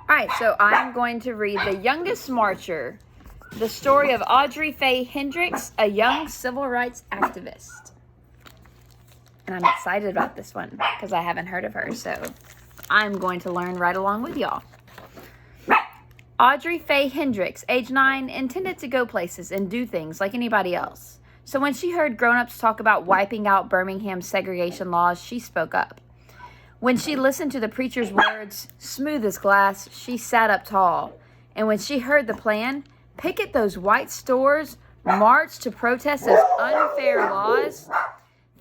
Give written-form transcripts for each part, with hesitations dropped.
All right, so I'm going to read The Youngest Marcher, the story of Audrey Faye Hendricks, a young civil rights activist. And I'm excited about this one because I haven't heard of her, so I'm going to learn right along with y'all. Audrey Faye Hendricks, age 9, intended to go places and do things like anybody else. So when she heard grown-ups talk about wiping out Birmingham's segregation laws, she spoke up. When she listened to the preacher's words, smooth as glass, she sat up tall. And when she heard the plan, picket those white stores, march to protest those unfair laws,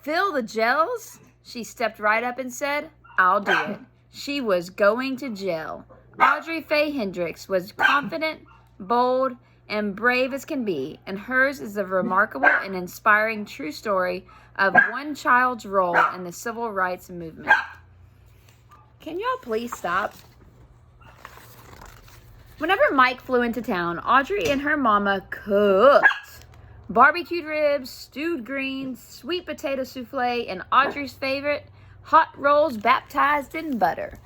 fill the jails, she stepped right up and said, I'll do it. She was going to jail. Audrey Faye Hendricks was confident, bold, and brave as can be, and hers is a remarkable and inspiring true story of one child's role in the civil rights movement. Can y'all please stop? Whenever Mike flew into town, Audrey and her mama cooked barbecued ribs, stewed greens, sweet potato souffle, and Audrey's favorite, hot rolls baptized in butter.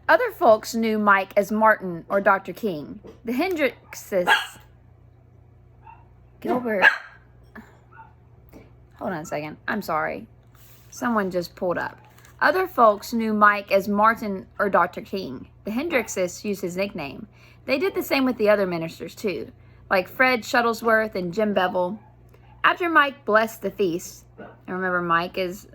Other folks knew Mike as Martin or Dr. King. The Hendrickses, Gilbert. Hold on a second. I'm sorry. Someone just pulled up. Other folks knew Mike as Martin or Dr. King. The Hendrickses used his nickname. They did the same with the other ministers too, like Fred Shuttlesworth and Jim Bevel. After Mike blessed the feast, and remember Mike is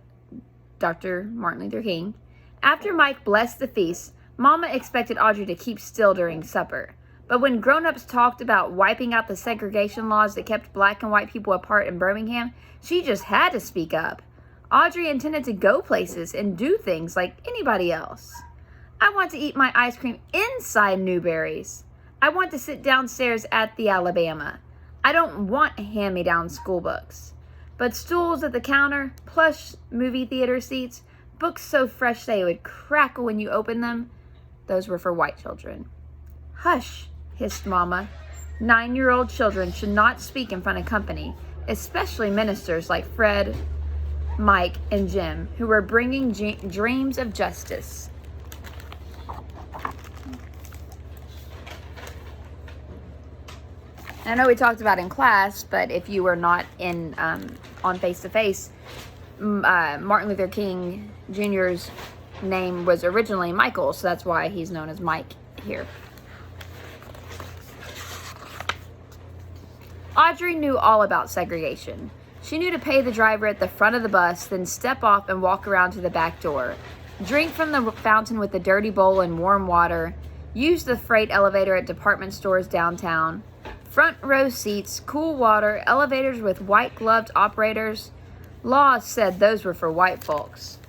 Dr. Martin Luther King. After Mike blessed the feast, Mama expected Audrey to keep still during supper. But when grown-ups talked about wiping out the segregation laws that kept black and white people apart in Birmingham, she just had to speak up. Audrey intended to go places and do things like anybody else. I want to eat my ice cream inside Newberry's. I want to sit downstairs at the Alabama. I don't want hand-me-down school books. But stools at the counter, plush movie theater seats, books so fresh they would crackle when you open them, those were for white children. Hush, hissed Mama. 9-year-old children should not speak in front of company, especially ministers like Fred, Mike, and Jim, who were bringing dreams of justice. I know we talked about in class, but if you were not in on face-to-face, Martin Luther King Jr.'s name was originally Michael, so that's why he's known as Mike here. Audrey knew all about segregation. She knew to pay the driver at the front of the bus, then step off and walk around to the back door, drink from the fountain with a dirty bowl and warm water, use the freight elevator at department stores downtown, front row seats, cool water, elevators with white-gloved operators. Law said those were for white folks.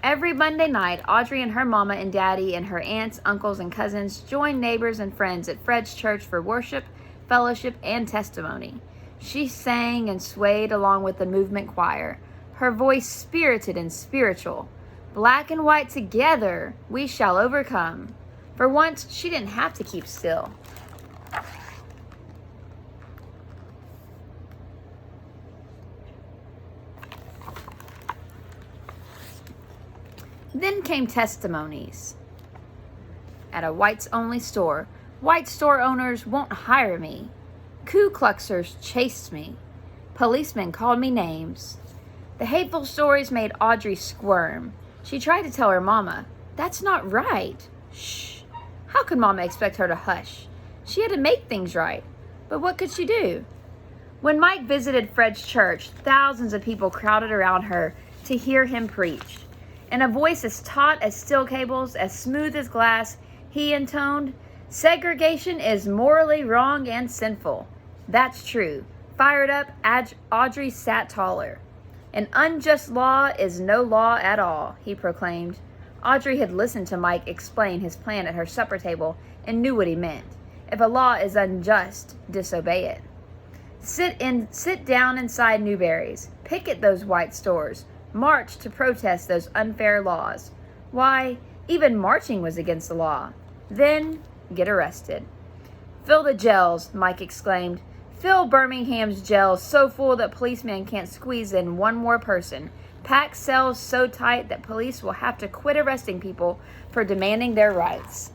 Every Monday night, Audrey and her mama and daddy and her aunts, uncles, and cousins joined neighbors and friends at Fred's church for worship, fellowship, and testimony. She sang and swayed along with the movement choir, her voice spirited and spiritual. Black and white together, we shall overcome. For once, she didn't have to keep still. Then came testimonies. At a whites-only store, white store owners won't hire me. Ku Kluxers chased me. Policemen called me names. The hateful stories made Audrey squirm. She tried to tell her mama, "That's not right." Shh. How could Mama expect her to hush? She had to make things right. But what could she do? When Mike visited Fred's church, thousands of people crowded around her to hear him preach. In a voice as taut as steel cables, as smooth as glass, he intoned, "Segregation is morally wrong and sinful." That's true. Fired up, Audrey sat taller. "An unjust law is no law at all," he proclaimed. Audrey had listened to Mike explain his plan at her supper table and knew what he meant. If a law is unjust, disobey it. Sit down inside Newberry's. Picket those white stores. March to protest those unfair laws. Why, even marching was against the law. Then get arrested. "Fill the jails," Mike exclaimed. "Fill Birmingham's jails so full that policemen can't squeeze in one more person. packed cells so tight that police will have to quit arresting people for demanding their rights.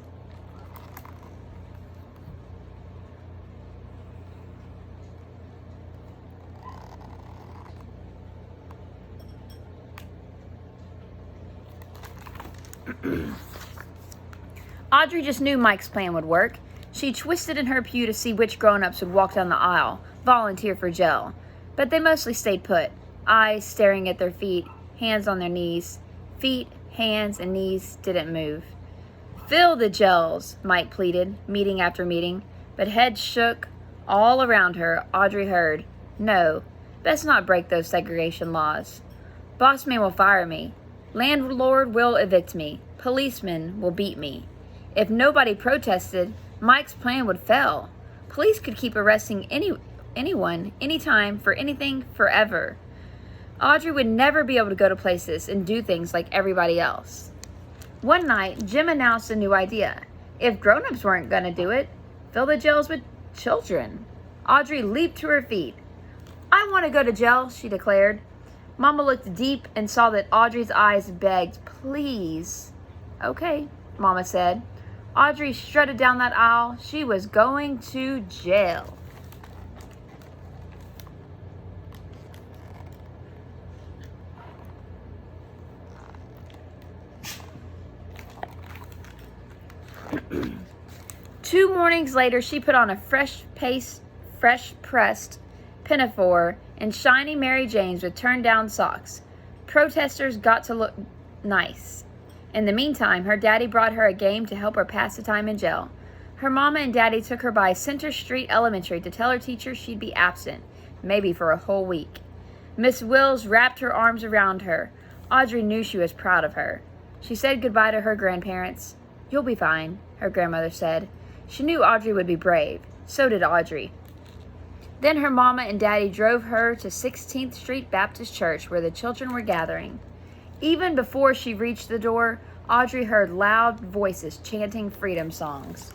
Audrey just knew Mike's plan would work. She twisted in her pew to see which grown-ups would walk down the aisle, volunteer for jail. But they mostly stayed put, eyes staring at their feet, hands on their knees. Feet, hands, and knees didn't move. "Fill the jails," Mike pleaded, meeting after meeting. But heads shook all around her. Audrey heard, "No, best not break those segregation laws. Boss man will fire me. Landlord will evict me. Policemen will beat me." If nobody protested, Mike's plan would fail. Police could keep arresting anyone, anytime, for anything, forever. Audrey would never be able to go to places and do things like everybody else. One night, Jim announced a new idea. If grown-ups weren't going to do it, fill the jails with children. Audrey leaped to her feet. "I want to go to jail," she declared. Mama looked deep and saw that Audrey's eyes begged, "Please." "Okay," Mama said. Audrey strutted down that aisle. She was going to jail. Two mornings later, she put on a fresh-pressed pinafore and shiny Mary Janes with turned-down socks. Protesters got to look nice. In the meantime, her daddy brought her a game to help her pass the time in jail. Her mama and daddy took her by Center Street Elementary to tell her teacher she'd be absent, maybe for a whole week. Miss Wills wrapped her arms around her. Audrey knew she was proud of her. She said goodbye to her grandparents. "You'll be fine," her grandmother said. She knew Audrey would be brave. So did Audrey. Then her mama and daddy drove her to 16th Street Baptist Church, where the children were gathering. Even before she reached the door, Audrey heard loud voices chanting freedom songs.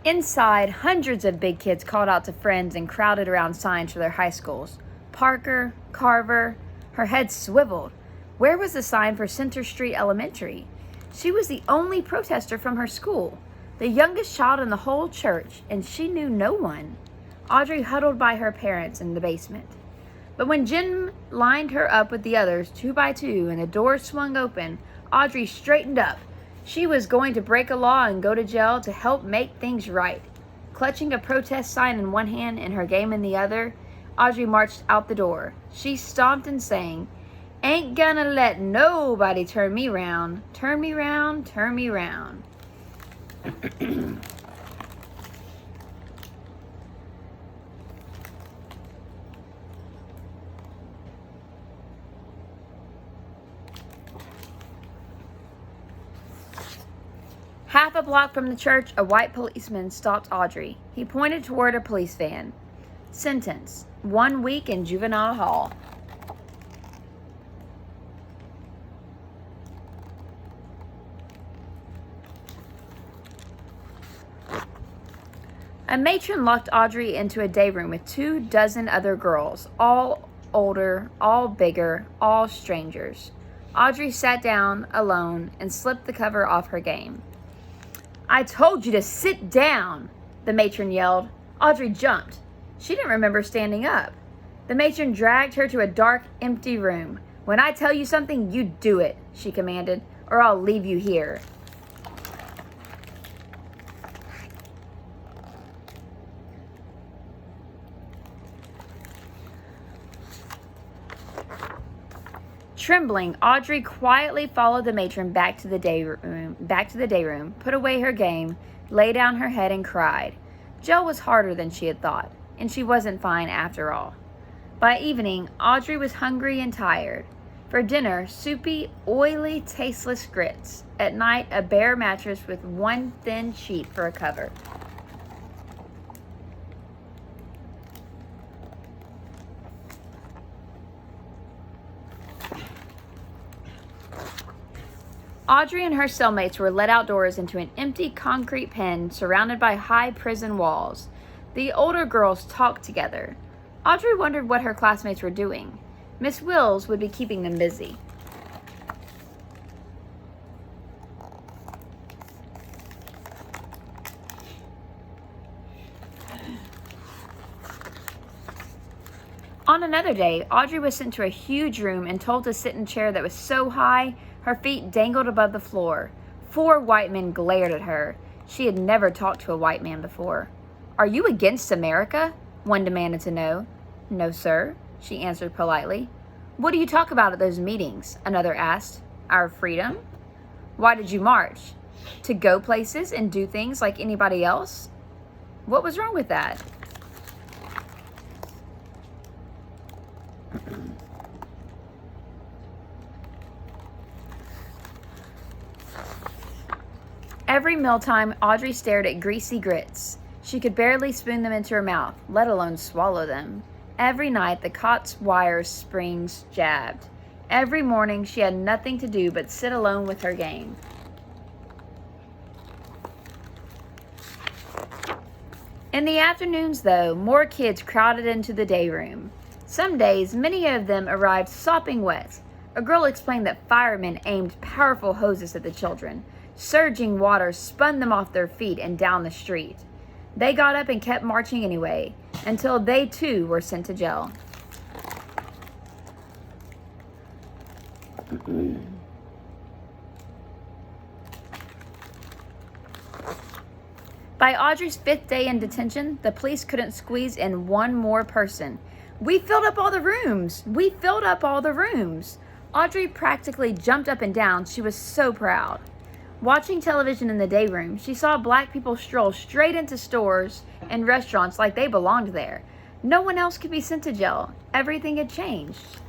Inside, hundreds of big kids called out to friends and crowded around signs for their high schools. Parker, Carver, her head swiveled. Where was the sign for Center Street Elementary? She was the only protester from her school, the youngest child in the whole church, and she knew no one. Audrey huddled by her parents in the basement. But when Jim lined her up with the others, 2 by 2, and the door swung open, Audrey straightened up. She was going to break a law and go to jail to help make things right. Clutching a protest sign in one hand and her game in the other, Audrey marched out the door. She stomped and sang, "Ain't gonna let nobody turn me round, turn me round, turn me round." Half a block from the church, a white policeman stopped Audrey. He pointed toward a police van. Sentence: 1 week in Juvenile Hall. A matron locked Audrey into a day room with 24 other girls, all older, all bigger, all strangers. Audrey sat down alone and slipped the cover off her game. "I told you to sit down," the matron yelled. Audrey jumped. She didn't remember standing up. The matron dragged her to a dark, empty room. "When I tell you something, you do it," she commanded, "or I'll leave you here." Trembling, Audrey quietly followed the matron back to the day room, put away her game, lay down her head and cried. Jail was harder than she had thought, and she wasn't fine after all. By evening, Audrey was hungry and tired. For dinner, soupy, oily, tasteless grits. At night, a bare mattress with one thin sheet for a cover. Audrey and her cellmates were led outdoors into an empty concrete pen surrounded by high prison walls. The older girls talked together. Audrey wondered what her classmates were doing. Miss Wills would be keeping them busy. On another day, Audrey was sent to a huge room and told to sit in a chair that was so high her feet dangled above the floor. 4 white men glared at her. She had never talked to a white man before. "Are you against America?" one demanded to know. "No, sir," she answered politely. "What do you talk about at those meetings?" another asked. "Our freedom." "Why did you march?" "To go places and do things like anybody else." What was wrong with that? Every mealtime, Audrey stared at greasy grits. She could barely spoon them into her mouth, let alone swallow them. Every night, the cot's wire springs jabbed. Every morning, she had nothing to do but sit alone with her game. In the afternoons, though, more kids crowded into the day room. Some days, many of them arrived sopping wet. A girl explained that firemen aimed powerful hoses at the children. Surging water spun them off their feet and down the street. They got up and kept marching anyway, until they too were sent to jail. By Audrey's 5th day in detention, the police couldn't squeeze in one more person. "We filled up all the rooms! We filled up all the rooms!" Audrey practically jumped up and down. She was so proud. Watching television in the day room, she saw black people stroll straight into stores and restaurants like they belonged there. No one else could be sent to jail. Everything had changed.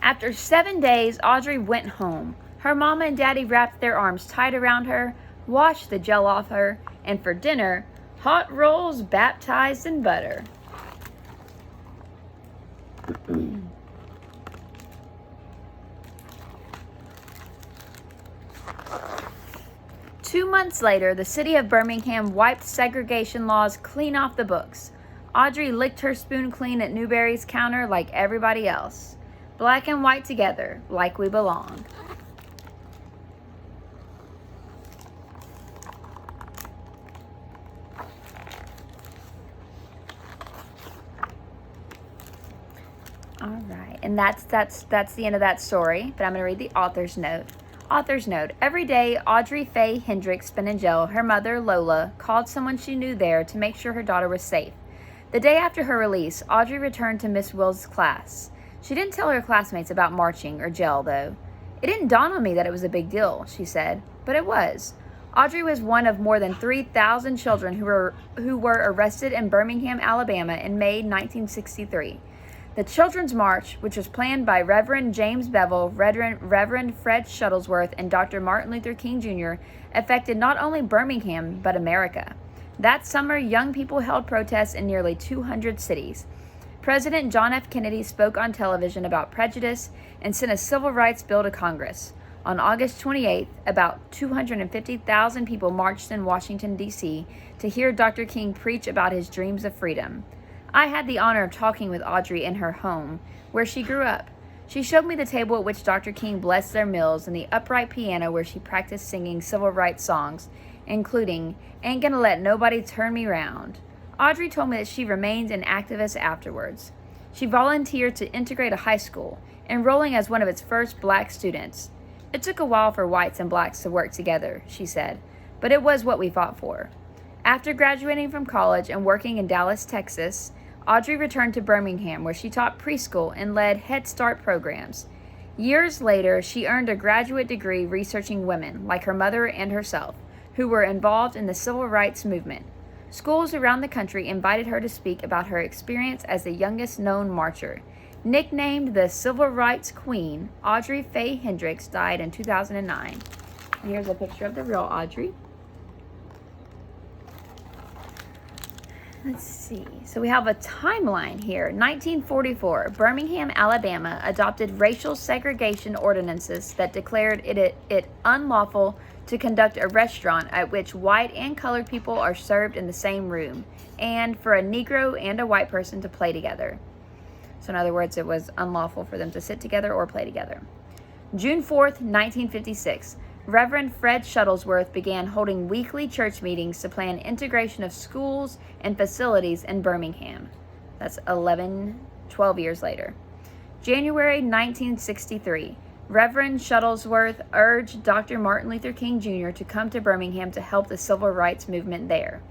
After 7 days, Audrey went home. Her mama and daddy wrapped their arms tight around her, washed the gel off her, and for dinner, hot rolls baptized in butter. 2 months later, the city of Birmingham wiped segregation laws clean off the books. Audrey licked her spoon clean at Newberry's counter like everybody else. Black and white together, like we belong. All right, and that's the end of that story, but I'm going to read the author's note. Author's note: every day, Audrey Faye Hendricks spent in jail. Her mother, Lola, called someone she knew there to make sure her daughter was safe. The day after her release, Audrey returned to Miss Wills' class. She didn't tell her classmates about marching or jail, though. "It didn't dawn on me that it was a big deal," she said, but it was. Audrey was one of more than 3,000 children who were arrested in Birmingham, Alabama in May 1963. The Children's March, which was planned by Reverend James Bevel, Reverend Fred Shuttlesworth, and Dr. Martin Luther King Jr., affected not only Birmingham, but America. That summer, young people held protests in nearly 200 cities. President John F. Kennedy spoke on television about prejudice and sent a civil rights bill to Congress. On August 28th, about 250,000 people marched in Washington, D.C. to hear Dr. King preach about his dreams of freedom. I had the honor of talking with Audrey in her home, where she grew up. She showed me the table at which Dr. King blessed their meals and the upright piano where she practiced singing civil rights songs, including "Ain't Gonna Let Nobody Turn Me Round." Audrey told me that she remained an activist afterwards. She volunteered to integrate a high school, enrolling as one of its first black students. "It took a while for whites and blacks to work together," she said, "but it was what we fought for." After graduating from college and working in Dallas, Texas, Audrey returned to Birmingham, where she taught preschool and led Head Start programs. Years later, she earned a graduate degree researching women, like her mother and herself, who were involved in the civil rights movement. Schools around the country invited her to speak about her experience as the youngest known marcher. Nicknamed the Civil Rights Queen, Audrey Faye Hendricks died in 2009. And here's a picture of the real Audrey. Let's see. So we have a timeline here. 1944, Birmingham, Alabama adopted racial segregation ordinances that declared it unlawful to conduct a restaurant at which white and colored people are served in the same room, and for a Negro and a white person to play together. So in other words, it was unlawful for them to sit together or play together. June 4th, 1956, Reverend Fred Shuttlesworth began holding weekly church meetings to plan integration of schools and facilities in Birmingham. That's 12 years later. January 1963, Reverend Shuttlesworth urged Dr. Martin Luther King Jr. to come to Birmingham to help the civil rights movement there.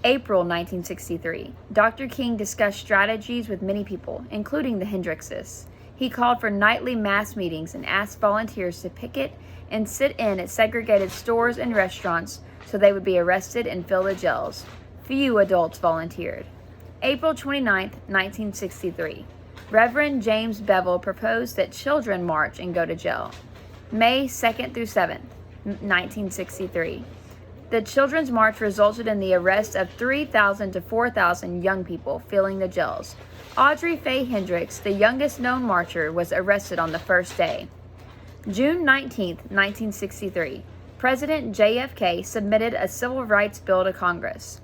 April 1963, Dr. King discussed strategies with many people, including the Hendrickses. He called for nightly mass meetings and asked volunteers to picket and sit in at segregated stores and restaurants so they would be arrested and fill the jails. Few adults volunteered. April 29, 1963, Reverend James Bevel proposed that children march and go to jail. May 2nd through 7th, 1963. The Children's March resulted in the arrest of 3,000 to 4,000 young people filling the jails. Audrey Faye Hendricks, the youngest known marcher, was arrested on the first day. June 19, 1963, President JFK submitted a civil rights bill to Congress.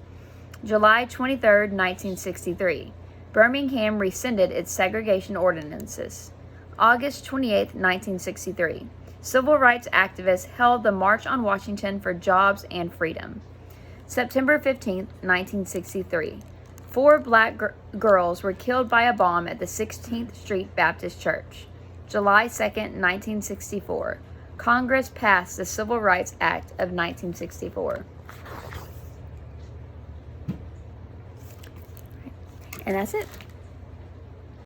July 23, 1963, Birmingham rescinded its segregation ordinances. August 28, 1963, civil rights activists held the March on Washington for Jobs and Freedom. September 15, 1963, 4 black girls were killed by a bomb at the 16th Street Baptist Church. July 2, 1964, Congress passed the Civil Rights Act of 1964. And that's it.